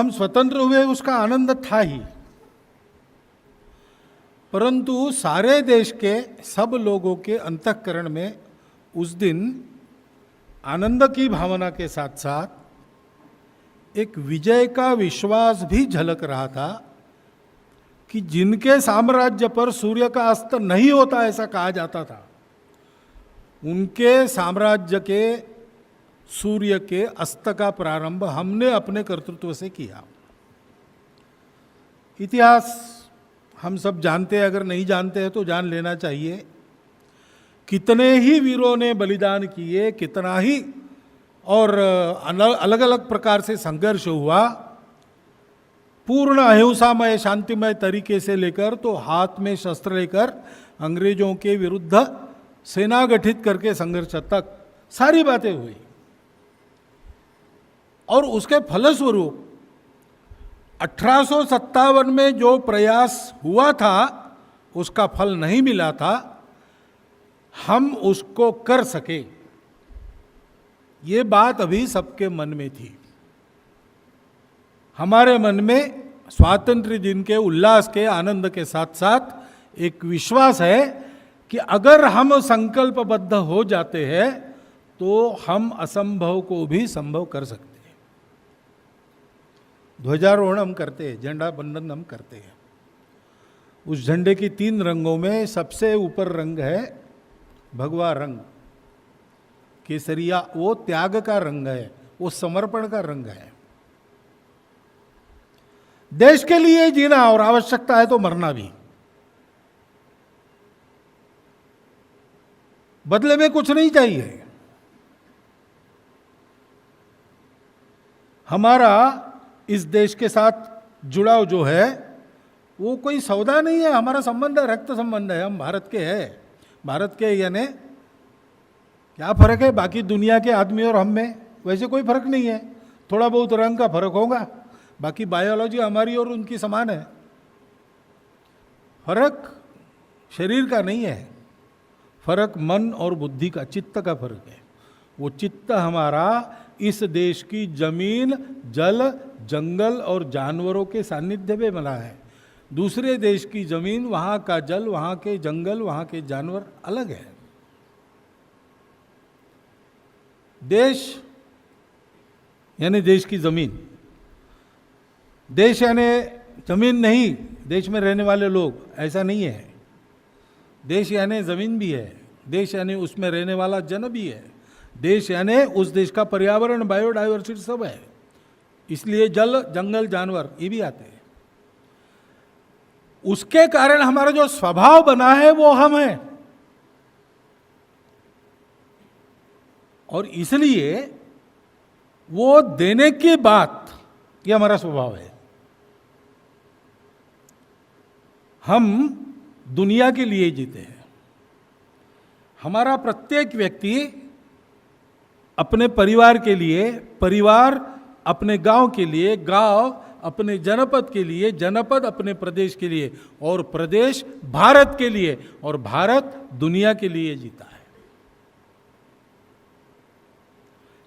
हम स्वतंत्र हुए उसका आनंद था ही, परंतु सारे देश के सब लोगों के अंतःकरण में उस दिन आनंद की भावना के साथ साथ एक विजय का विश्वास भी झलक रहा था कि जिनके साम्राज्य पर सूर्य का अस्त नहीं होता ऐसा कहा जाता था, उनके साम्राज्य के सूर्य के अस्त का प्रारंभ हमने अपने कर्तृत्व से किया। इतिहास हम सब जानते हैं, अगर नहीं जानते हैं तो जान लेना चाहिए। कितने ही वीरों ने बलिदान किए, कितना ही और अलग अलग प्रकार से संघर्ष हुआ, पूर्ण अहिंसामय शांतिमय तरीके से लेकर तो हाथ में शस्त्र लेकर अंग्रेजों के विरुद्ध सेना गठित करके संघर्ष तक सारी बातें हुई। और उसके फलस्वरूप 1857 में जो प्रयास हुआ था उसका फल नहीं मिला था, हम उसको कर सके, ये बात अभी सबके मन में थी। हमारे मन में स्वातंत्र्य दिन के उल्लास के आनंद के साथ साथ एक विश्वास है कि अगर हम संकल्पबद्ध हो जाते हैं तो हम असंभव को भी संभव कर सकते हैं। ध्वजारोहण हम करते हैं, झंडा बंधन हम करते हैं। उस झंडे की 3 रंगों में सबसे ऊपर रंग है भगवा रंग, केसरिया, वो त्याग का रंग है, वो समर्पण का रंग है। देश के लिए जीना और आवश्यकता है तो मरना भी, बदले में कुछ नहीं चाहिए। हमारा इस देश के साथ जुड़ाव जो है वो कोई सौदा नहीं है, हमारा संबंध है, रक्त संबंध है। हम भारत के हैं, भारत के, यानी क्या फर्क है बाकी दुनिया के आदमी और हम में? वैसे कोई फर्क नहीं है, थोड़ा बहुत रंग का फर्क होगा, बाकी बायोलॉजी हमारी और उनकी समान है। फर्क शरीर का नहीं है, फर्क मन और बुद्धि का, चित्त का फर्क है। वो चित्त हमारा इस देश की जमीन, जल, जंगल और जानवरों के सानिध्य में बना है। दूसरे देश की जमीन, वहां का जल, वहां के जंगल, वहां के जानवर अलग है। देश यानी देश की जमीन, देश यानी जमीन नहीं, देश में रहने वाले लोग, ऐसा नहीं है। देश यानी जमीन भी है, देश यानी उसमें रहने वाला जन भी है, देश यानी उस देश का पर्यावरण, बायोडाइवर्सिटी सब है। इसलिए जल, जंगल, जानवर ये भी आते हैं। उसके कारण हमारा जो स्वभाव बना है वो हम हैं, और इसलिए वो देने की बात, ये हमारा स्वभाव है। हम दुनिया के लिए जीते हैं। हमारा प्रत्येक व्यक्ति अपने परिवार के लिए, परिवार अपने गांव के लिए, गांव अपने जनपद के लिए, जनपद अपने प्रदेश के लिए, और प्रदेश भारत के लिए, और भारत दुनिया के लिए जीता है।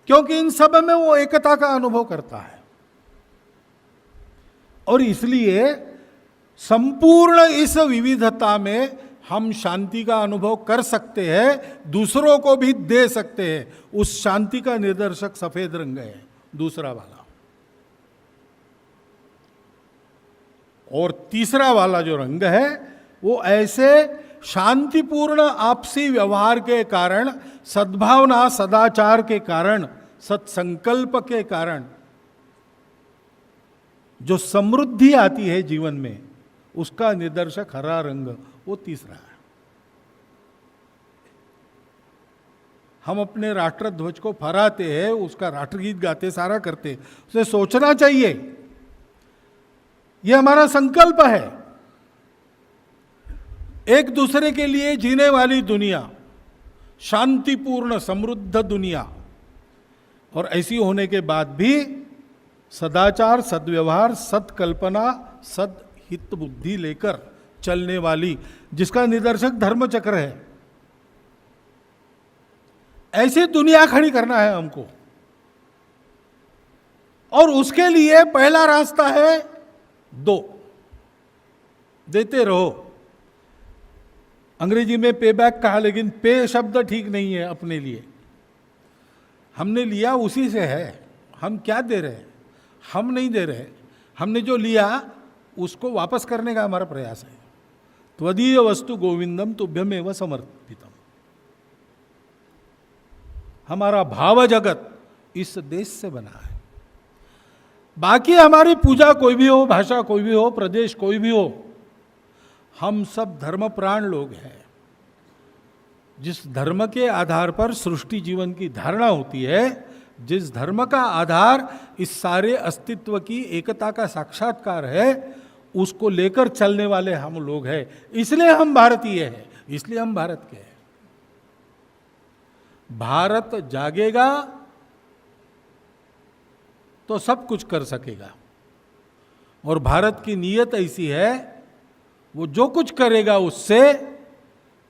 क्योंकि इन सब में वो एकता का अनुभव करता है, और इसलिए संपूर्ण इस विविधता में हम शांति का अनुभव कर सकते हैं, दूसरों को भी दे सकते हैं। उस शांति का निदर्शक सफेद रंग है, दूसरा वाला। और तीसरा वाला जो रंग है वो ऐसे शांतिपूर्ण आपसी व्यवहार के कारण, सद्भावना, सदाचार के कारण, सत्संकल्प के कारण जो समृद्धि आती है जीवन में, उसका निदर्शक हरा रंग, वो तीसरा है। हम अपने राष्ट्र ध्वज को फहराते हैं, उसका राष्ट्रगीत गाते, सारा करते, उसे सोचना चाहिए, ये हमारा संकल्प है। एक दूसरे के लिए जीने वाली दुनिया, शांतिपूर्ण समृद्ध दुनिया, और ऐसी होने के बाद भी सदाचार, सद्व्यवहार, सत्कल्पना, सदहित बुद्धि लेकर चलने वाली, जिसका निदर्शक धर्म चक्र है। ऐसी दुनिया खड़ी करना है हमको, और उसके लिए पहला रास्ता है दो, देते रहो। अंग्रेजी में पे बैक कहा, लेकिन पे शब्द ठीक नहीं है अपने लिए। हमने लिया उसी से है, हम क्या दे रहे हैं? हम नहीं दे रहे, हमने जो लिया उसको वापस करने का हमारा प्रयास है। त्वदीय वस्तु गोविंदम तुभ्यमेव समर्पितम। हमारा भाव जगत इस देश से बना है। बाकी हमारी पूजा कोई भी हो, भाषा कोई भी हो, प्रदेश कोई भी हो, हम सब धर्मप्राण लोग हैं। जिस धर्म के आधार पर सृष्टि जीवन की धारणा होती है, जिस धर्म का आधार इस सारे अस्तित्व की एकता का साक्षात्कार है, उसको लेकर चलने वाले हम लोग हैं। इसलिए हम भारतीय हैं, इसलिए हम भारत के हैं। भारत जागेगा तो सब कुछ कर सकेगा। और भारत की नीयत ऐसी है, वो जो कुछ करेगा उससे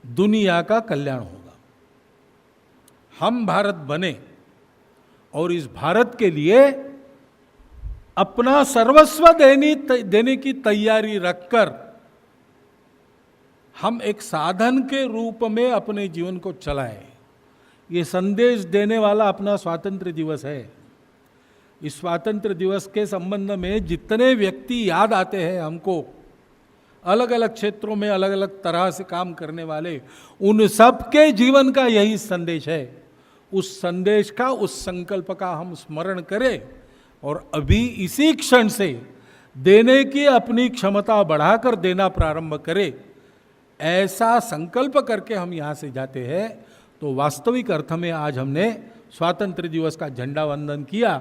दुनिया का कल्याण होगा। हम भारत बने और इस भारत के लिए अपना सर्वस्व देने की तैयारी रखकर हम एक साधन के रूप में अपने जीवन को चलाएं। ये संदेश देने वाला अपना स्वातंत्र्य दिवस है। इस स्वातंत्र्य दिवस के संबंध में जितने व्यक्ति याद आते हैं हमको, अलग अलग क्षेत्रों में अलग अलग तरह से काम करने वाले, उन सब के जीवन का यही संदेश है। उस संदेश का, उस संकल्प का हम स्मरण करें और अभी इसी क्षण से देने की अपनी क्षमता बढ़ाकर देना प्रारंभ करें। ऐसा संकल्प करके हम यहाँ से जाते हैं तो वास्तविक अर्थ में आज हमने स्वातंत्र्य दिवस का झंडा वंदन किया।